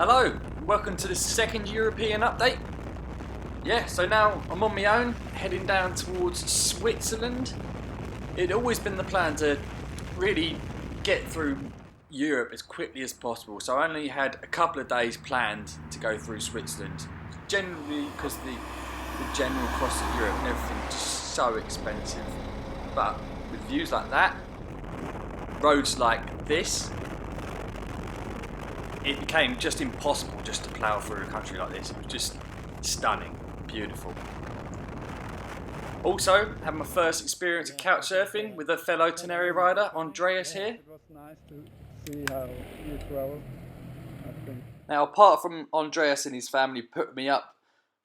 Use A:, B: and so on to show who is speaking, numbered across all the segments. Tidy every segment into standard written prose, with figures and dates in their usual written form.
A: Hello, welcome to the second European update. Yeah, so now I'm on my own, heading down towards Switzerland. It'd always been the plan to really get through Europe as quickly as possible, so I only had a couple of days planned to go through Switzerland. Generally because the general cost of Europe and everything is just so expensive. But with views like that, roads like this, it became just impossible just to plough through a country like this. It was just stunning, beautiful. Also, had my first experience of couchsurfing with a fellow Tenerife rider, Andreas here.
B: It was nice to see how you travel, I think.
A: Now, apart from Andreas and his family put me up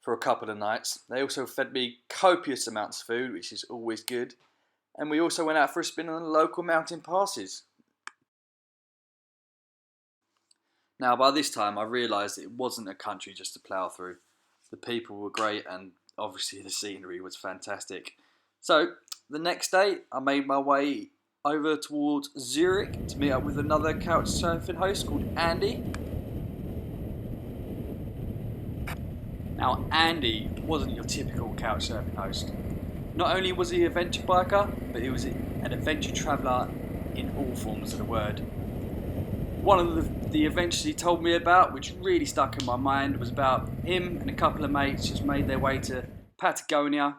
A: for a couple of nights, they also fed me copious amounts of food, which is always good. And we also went out for a spin on the local mountain passes. Now, by this time, I realised it wasn't a country just to plough through. The people were great and obviously the scenery was fantastic. So, the next day, I made my way over towards Zurich to meet up with another couchsurfing host called Andy. Now, Andy wasn't your typical couchsurfing host. Not only was he an adventure biker, but he was an adventure traveller in all forms of the word. One of the adventures he told me about, which really stuck in my mind, was about him and a couple of mates just made their way to Patagonia,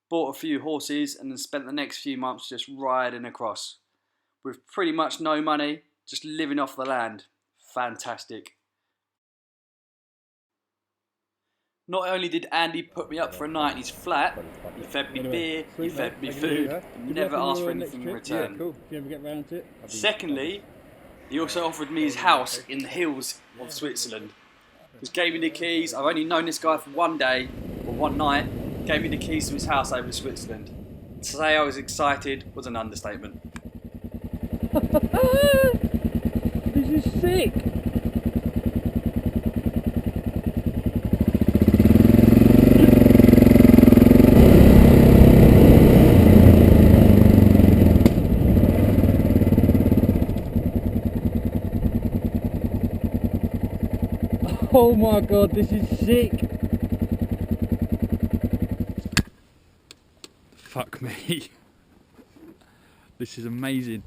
A: bought a few horses, and then spent the next few months just riding across. With pretty much no money, just living off the land. Fantastic. Not only did Andy put me up for a night in his flat, he fed me beer, he fed me food, and never asked for anything in return.
B: Yeah, cool. If you ever get round to it.
A: Secondly, he also offered me his house in the hills of Switzerland. He gave me the keys. I've only known this guy for one day, or one night. Gave me the keys to his house over in Switzerland. To say I was excited was an understatement.
B: This is sick. Oh my god, this is sick! Fuck me. This is amazing.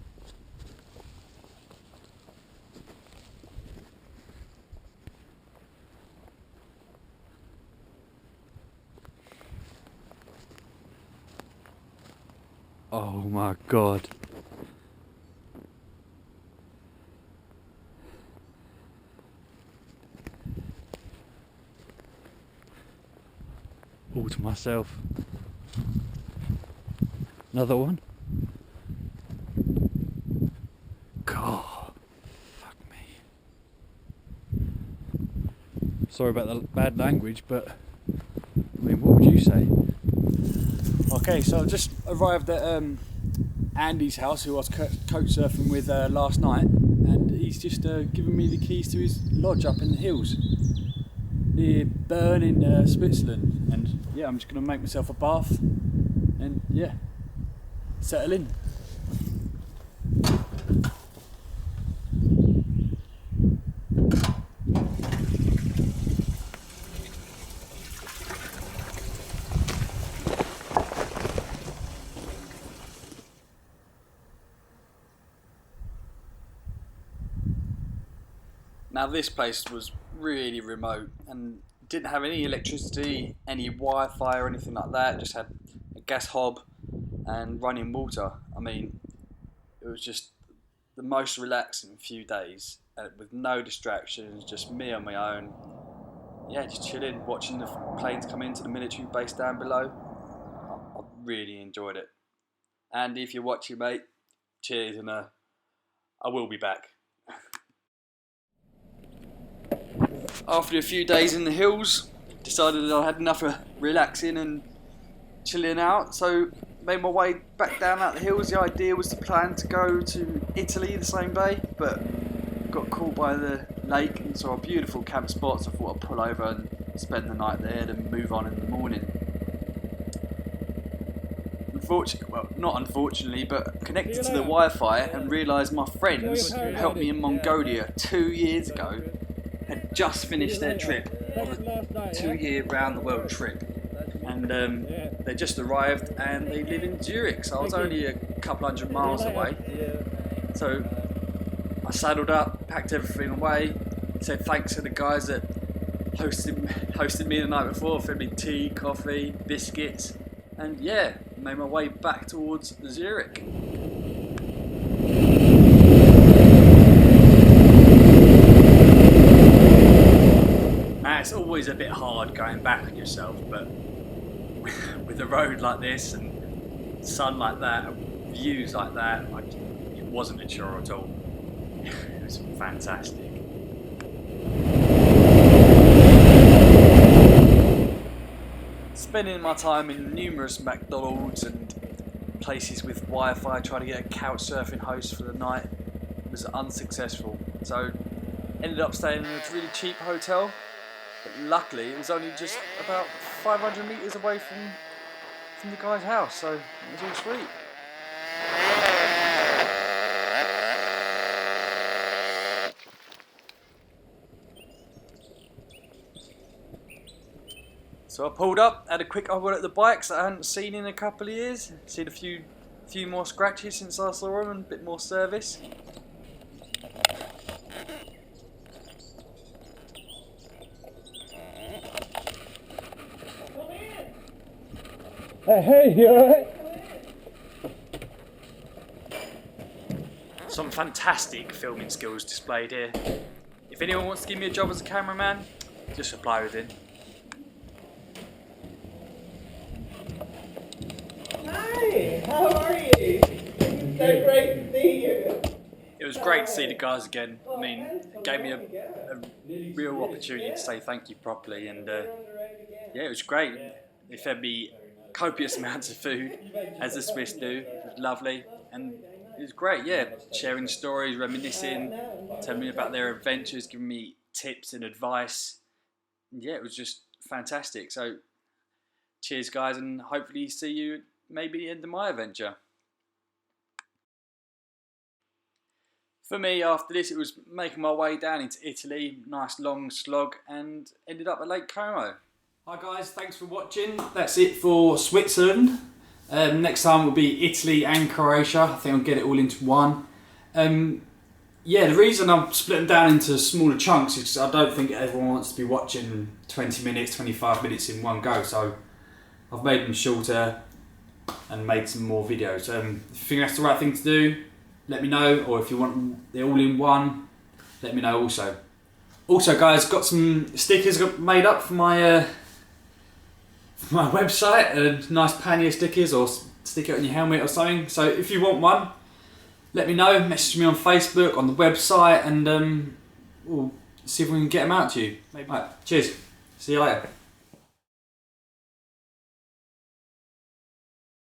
B: Oh my god. All to myself. Another one. God, fuck me. Sorry about the bad language, but I mean, what would you say?
A: Okay, so I just arrived at Andy's house, who I was coach surfing with last night, and he's just given me the keys to his lodge up in the hills near Bern in Switzerland. And yeah, I'm just going to make myself a bath and yeah, settle in. Now this place was really remote and didn't have any electricity, any Wi-Fi or anything like that. Just had a gas hob and running water. I mean, it was just the most relaxing few days with no distractions, just me on my own. Yeah, just chilling, watching the planes come into the military base down below. I really enjoyed it. Andy, if you're watching, mate, cheers, and I will be back. After a few days in the hills, decided I had enough of relaxing and chilling out, so made my way back down out the hills. The idea was to plan to go to Italy the same day, but got caught by the lake and saw a beautiful camp spot, so I thought I'd pull over and spend the night there and move on in the morning. Unfortunately, well, not unfortunately, but connected to the Wi-Fi and realised my friends who helped me in Mongolia 2 years ago had just finished their trip of a 2-year round the world trip, and they just arrived and they live in Zurich, so I was only a couple hundred miles away. So I saddled up, packed everything away, said thanks to the guys that hosted me the night before, fed me tea, coffee, biscuits, and yeah, made my way back towards Zurich. Now it's always a bit hard going back on yourself, but with a road like this and sun like that, views like that, it wasn't a chore at all. It was fantastic. Spending my time in numerous McDonald's and places with Wi-Fi trying to get a Couchsurfing host for the night was unsuccessful. So ended up staying in a really cheap hotel, but luckily it was only just about 500 metres away from the guy's house, so it was all sweet. So I pulled up, had a quick eye at the bikes that I hadn't seen in a couple of years. Seen a few more scratches since I saw them and a bit more service.
B: Hey, you alright?
A: Some fantastic filming skills displayed here. If anyone wants to give me a job as a cameraman, just apply within.
C: Hi, how are you? It's so great to see you.
A: It was great to see the guys again. I mean, it gave me a real opportunity to say thank you properly, and yeah, it was great. They fed me copious amounts of food, as the Swiss do. It was lovely, and it was great, yeah. Sharing stories, reminiscing, telling me about their adventures, giving me tips and advice. Yeah, it was just fantastic. So, cheers guys, and hopefully see you maybe the end of my adventure. For me, after this, it was making my way down into Italy, nice long slog, and ended up at Lake Como. Hi guys, thanks for watching. That's it for Switzerland. Next time will be Italy and Croatia. I think I'll get it all into one. Yeah, the reason I'm splitting down into smaller chunks is I don't think everyone wants to be watching 20 minutes, 25 minutes in one go. So I've made them shorter and made some more videos. If you think that's the right thing to do, let me know. Or if you want it all in one, let me know also. Also guys, got some stickers made up for my my website, nice pannier stickers, or stick it on your helmet or something. So if you want one, let me know, message me on Facebook, on the website, and we'll see if we can get them out to you. Right, cheers, see you later.